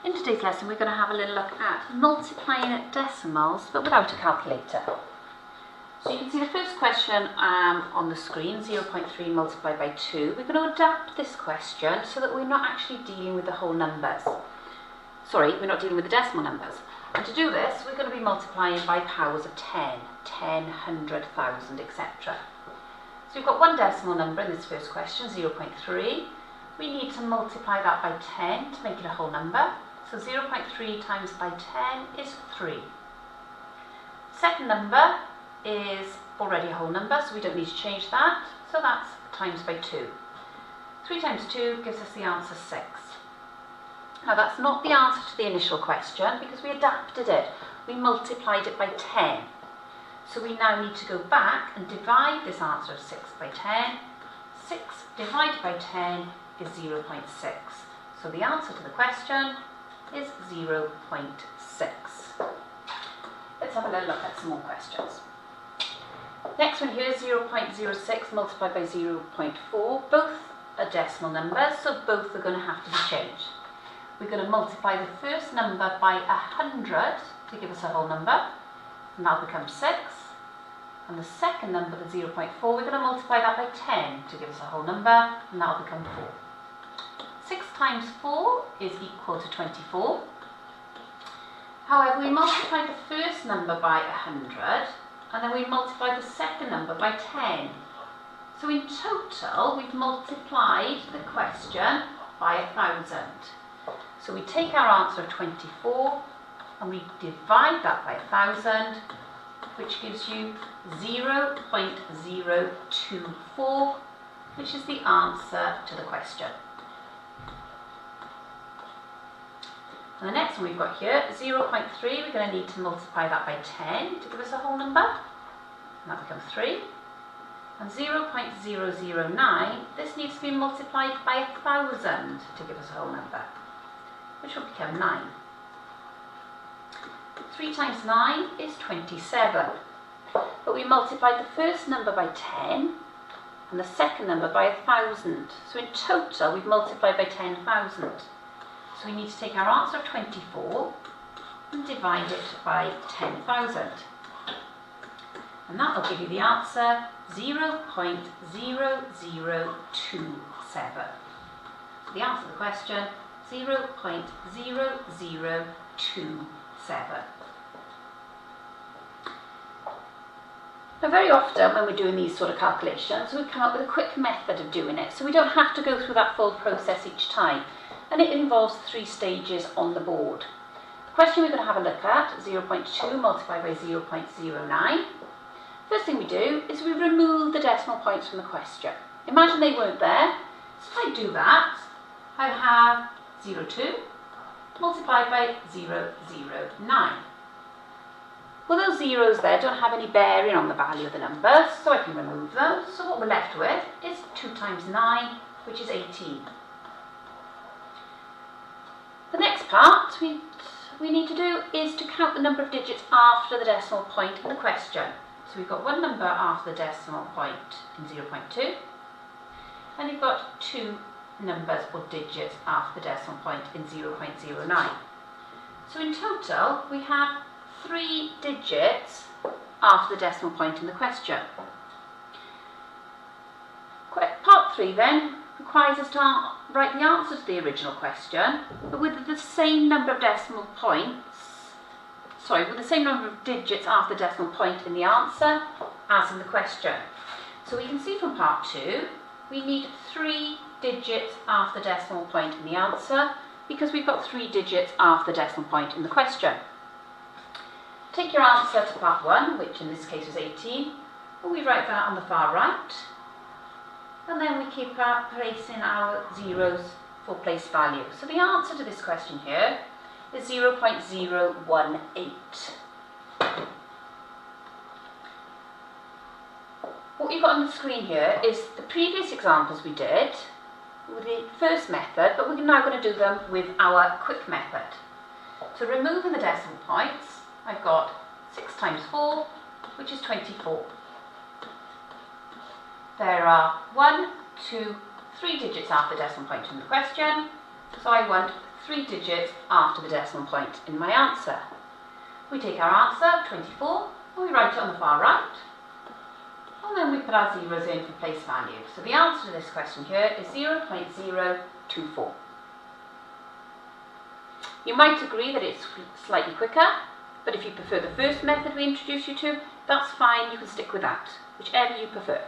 In today's lesson we're going to have a little look at multiplying decimals but without a calculator. So you can see the first question on the screen, 0.3 multiplied by 2. We're going to adapt this question so that we're not actually dealing with the whole numbers. Sorry, we're not dealing with the decimal numbers. And to do this we're going to be multiplying by powers of 10, 100,000, etc. So we've got one decimal number in this first question, 0.3. We need to multiply that by 10 to make it a whole number. So 0.3 times by 10 is 3. Second number is already a whole number, so we don't need to change that. So that's times by 2. 3 times 2 gives us the answer 6. Now that's not the answer to the initial question because we adapted it. We multiplied it by 10. So we now need to go back and divide this answer of 6 by 10. 6 divided by 10 is 0.6. So the answer to the question is 0.6. Let's have a little look at some more questions. Next one here is 0.06 multiplied by 0.4. Both are decimal numbers, so both are going to have to be changed. We're going to multiply the first number by 100 to give us a whole number, and that'll become 6. And the second number, the 0.4, we're going to multiply that by 10 to give us a whole number, and that'll become 4. 6 times 4 is equal to 24. However, we multiply the first number by 100, and then we multiply the second number by 10. So in total, we've multiplied the question by 1,000. So we take our answer of 24, and we divide that by 1,000, which gives you 0.024, which is the answer to the question. And the next one we've got here, 0.3, we're going to need to multiply that by 10 to give us a whole number, and that becomes 3. And 0.009, this needs to be multiplied by 1,000 to give us a whole number, which will become 9. 3 times 9 is 27. But we multiplied the first number by 10 and the second number by 1,000. So in total we've multiplied by 10,000. So we need to take our answer of 24 and divide it by 10,000. And that will give you the answer 0.0027. So the answer to the question, 0.0027. Now very often when we're doing these sort of calculations, we come up with a quick method of doing it, so we don't have to go through that full process each time. And it involves 3 stages on the board. The question we're going to have a look at, 0.2 multiplied by 0.09. First thing we do is we remove the decimal points from the question. Imagine they weren't there. So if I do that, I have 0.2 multiplied by 0.09. Well, those zeros there don't have any bearing on the value of the numbers, so I can remove them. So what we're left with is 2 times 9, which is 18. The next part we need to do is to count the number of digits after the decimal point in the question. So we've got one number after the decimal point in 0.2, and you've got 2 numbers or digits after the decimal point in 0.09. So in total we have 3 digits after the decimal point in the question. Part 3 then requires us to write the answer to the original question, but with the same number of decimal points, with the same number of digits after the decimal point in the answer as in the question. So we can see from part 2, we need 3 digits after the decimal point in the answer because we've got 3 digits after the decimal point in the question. Take your answer to part 1, which in this case is 18, and we write that on the far right. And then we keep placing our zeros for place value. So the answer to this question here is 0.018. What you've got on the screen here is the previous examples we did with the first method, but we're now going to do them with our quick method. So removing the decimal points, I've got 6 times 4, which is 24. There are 1, 2, 3 digits after the decimal point in the question, so I want 3 digits after the decimal point in my answer. We take our answer, 24, and we write it on the far right, and then we put our zeros in for place value. So the answer to this question here is 0.024. You might agree that it's slightly quicker, but if you prefer the first method we introduced you to, that's fine, you can stick with that, whichever you prefer.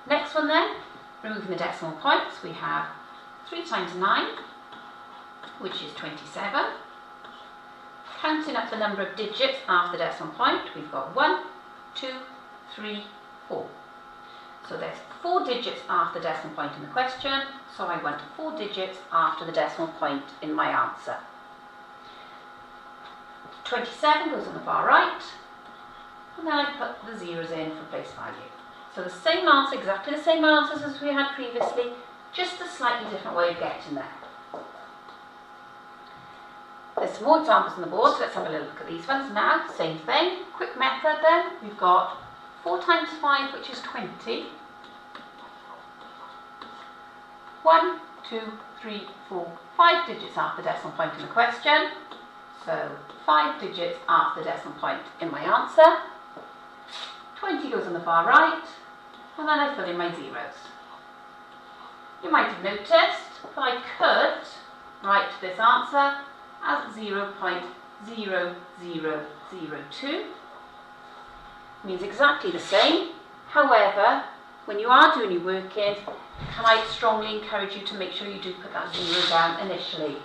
Next one then, removing the decimal points, we have 3 times 9, which is 27. Counting up the number of digits after the decimal point, we've got 1, 2, 3, 4. So there's 4 digits after the decimal point in the question, so I want 4 digits after the decimal point in my answer. 27 goes on the far right, and then I put the zeros in for place value. So the same answer, exactly the same answers as we had previously, just a slightly different way of getting there. There's some more examples on the board, so let's have a little look at these ones now. Same thing, quick method then. We've got 4 times 5, which is 20. 1, 2, 3, 4, 5 digits after the decimal point in the question. So 5 digits after the decimal point in my answer. 20 goes on the far right, and then I fill in my zeros. You might have noticed that I could write this answer as 0.0002. Means exactly the same. However, when you are doing your working, can I strongly encourage you to make sure you do put that 0 down initially.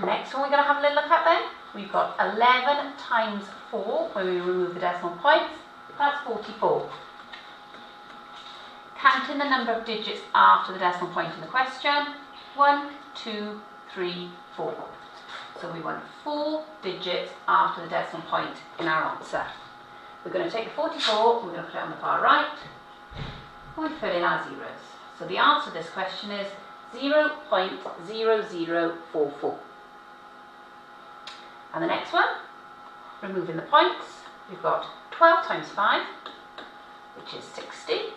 Next one we're going to have a little look at then. We've got 11 times 4, where we remove the decimal points. That's 44. Counting the number of digits after the decimal point in the question. 1, 2, 3, 4. So we want 4 digits after the decimal point in our answer. We're going to take the 44, we're going to put it on the far right, and we fill in our zeros. So the answer to this question is 0.0044. And the next one, removing the points, we've got 12 times 5, which is 60.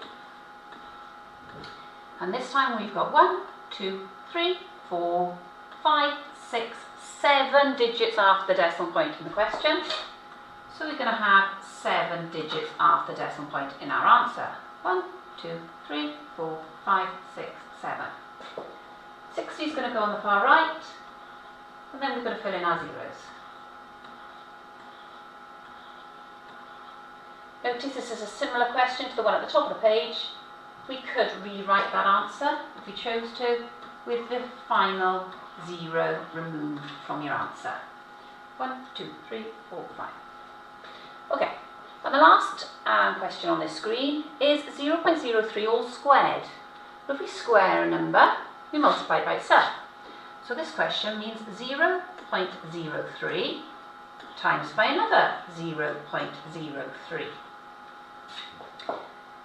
And this time we've got 1, 2, 3, 4, 5, 6, 7 digits after the decimal point in the question. So we're going to have 7 digits after the decimal point in our answer. 1, 2, 3, 4, 5, 6, 7. 60 is going to go on the far right, and then we're going to fill in our zeros. Notice this is a similar question to the one at the top of the page. We could rewrite that answer, if we chose to, with the final 0 removed from your answer. 1, 2, 3, 4, 5. Okay, and the last question on this screen is 0.03 all squared. But if we square a number, we multiply it by itself. So this question means 0.03 times by another 0.03.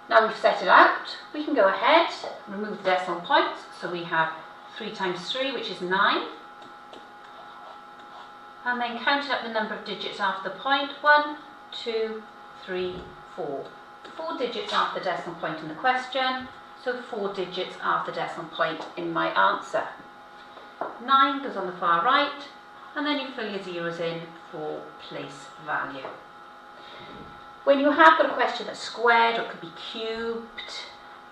Now we've set it out, we can go ahead, remove the decimal points. So we have 3 times 3, which is 9. And then counting up the number of digits after the point. 1, 2, 3, 4. 4 digits after the decimal point in the question. So 4 digits after the decimal point in my answer. 9 goes on the far right, and then you fill your zeros in for place value. When you have got a question that's squared, or it could be cubed,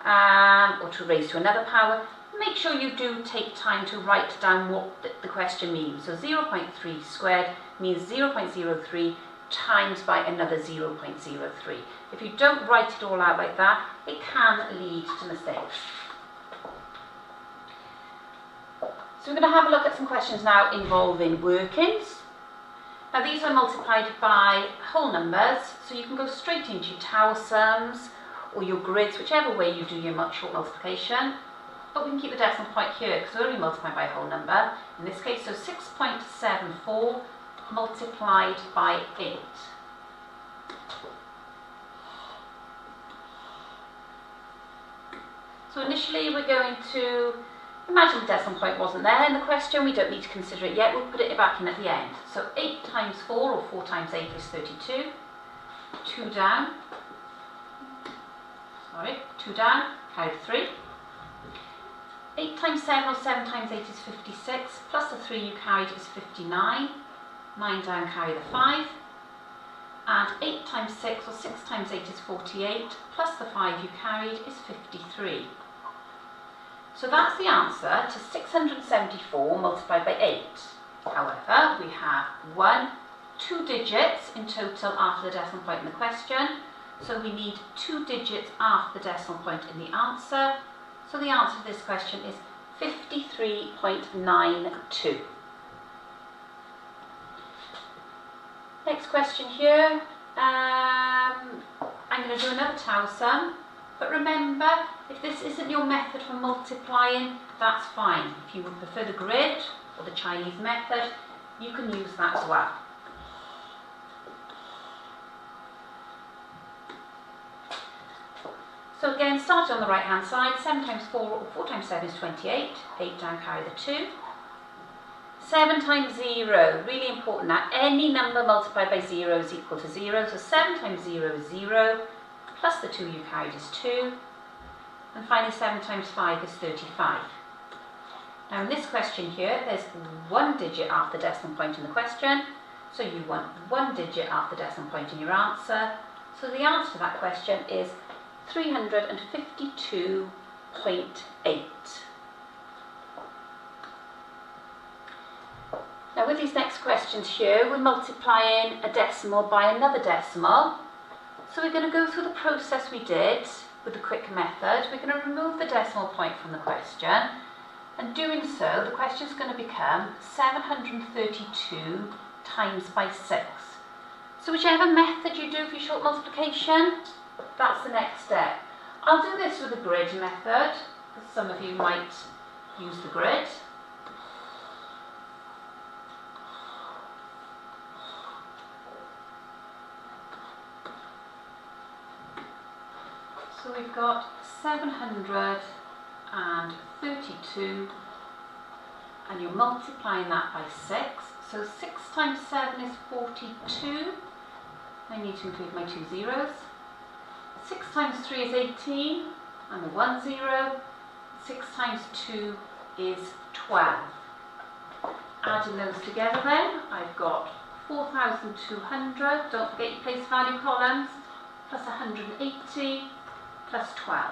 or to raise to another power, make sure you do take time to write down what the question means. So 0.3 squared means 0.03 times by another 0.03. If you don't write it all out like that, it can lead to mistakes. So we're going to have a look at some questions now involving workings. Now these are multiplied by whole numbers, so you can go straight into your tower sums or your grids, whichever way you do your short multiplication. But we can keep the decimal point here because we're only multiplying by a whole number. In this case, so 6.74 multiplied by 8. So initially we're going to imagine the decimal point wasn't there in the question. We don't need to consider it yet. We'll put it back in at the end. So 8 times 4 or 4 times 8 is 32. 2 down. 2 down, carry 3. 8 times 7 or 7 times 8 is 56. Plus 3 you carried is 59. 9 down, carry the 5. And 8 times 6, or 6 times 8 is 48, plus the 5 you carried is 53. So that's the answer to 674 multiplied by 8. However, we have 2 digits in total after the decimal point in the question. So we need 2 digits after the decimal point in the answer. So the answer to this question is 53.92. Next question here. I'm going to do another tau sum. But remember, if this isn't your method for multiplying, that's fine. If you would prefer the grid or the Chinese method, you can use that as well. So again, starting on the right hand side, 7 times 4 or 4 times 7 is 28. 8 down, carry the 2. 7 times 0, really important now. Any number multiplied by 0 is equal to 0. So 7 times 0 is 0. Plus the 2 you carried is 2. And finally 7 times 5 is 35. Now in this question here, there's 1 digit after the decimal point in the question. So you want 1 digit after the decimal point in your answer. So the answer to that question is 352.8. Now with these next questions here, we're multiplying a decimal by another decimal. So we're going to go through the process we did with the quick method. We're going to remove the decimal point from the question. And doing so, the question is going to become 732 times by 6. So whichever method you do for your short multiplication, that's the next step. I'll do this with the grid method, because some of you might use the grid. So we've got 732, and you're multiplying that by 6. So 6 times 7 is 42. I need to include my 2 zeros. 6 times 3 is 18, and the 1 0. 6 times 2 is 12. Adding those together then, I've got 4,200, don't forget your place value columns, plus 180, plus 12.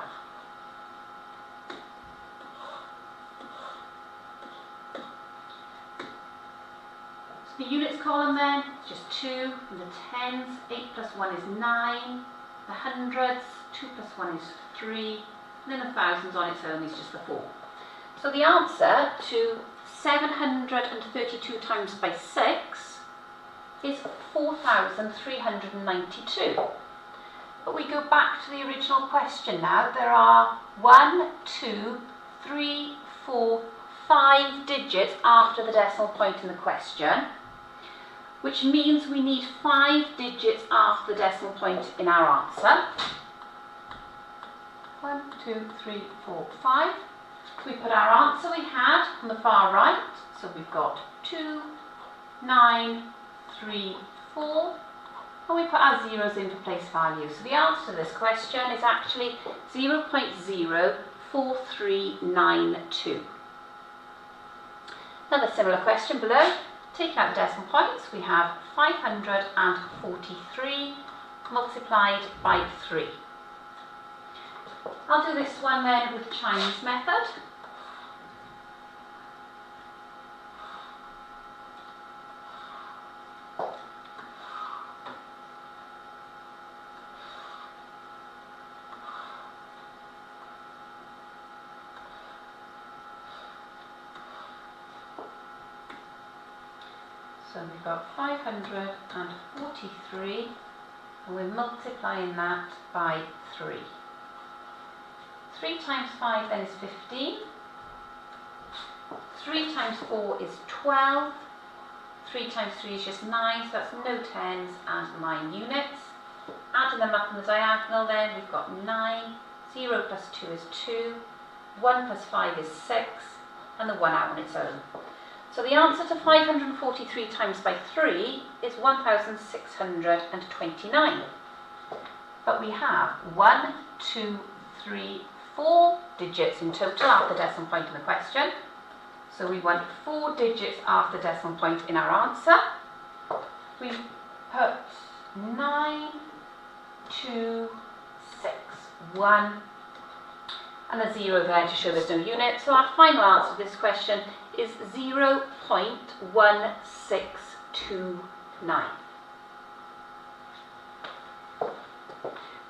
So the units column then, just 2, and the tens, 8 plus 1 is 9, the hundreds, 2 plus 1 is 3, and then the thousands on its own is just the 4. So the answer to 732 times by 6 is 4,392. But we go back to the original question now. There are 1, 2, 3, 4, 5 digits after the decimal point in the question, which means we need 5 digits after the decimal point in our answer. 1, 2, 3, 4, 5. We put our answer we had on the far right. So we've got 2, 9, 3, 4. And we put our zeros in for place value. So the answer to this question is actually 0.04392. Another similar question below. Taking out the decimal points, we have 543 multiplied by 3. I'll do this one then with the Chinese method. So we've got 543, and we're multiplying that by 3. 3 times 5 then is 15. 3 times 4 is 12. 3 times 3 is just 9, so that's no tens and 9 units. Adding them up on the diagonal then, we've got 9. 0 plus 2 is 2. 1 plus 5 is 6. And the 1 out on its own. So the answer to 543 times by 3 is 1,629. But we have 1, 2, 3, 4 digits in total after the decimal point in the question. So we want 4 digits after decimal point in our answer. We put 9, 2, 6, 1, and a 0 there to show there's no unit. So our final answer to this question is 0.1629.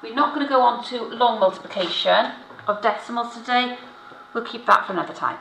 We're not going to go on to long multiplication of decimals today. We'll keep that for another time.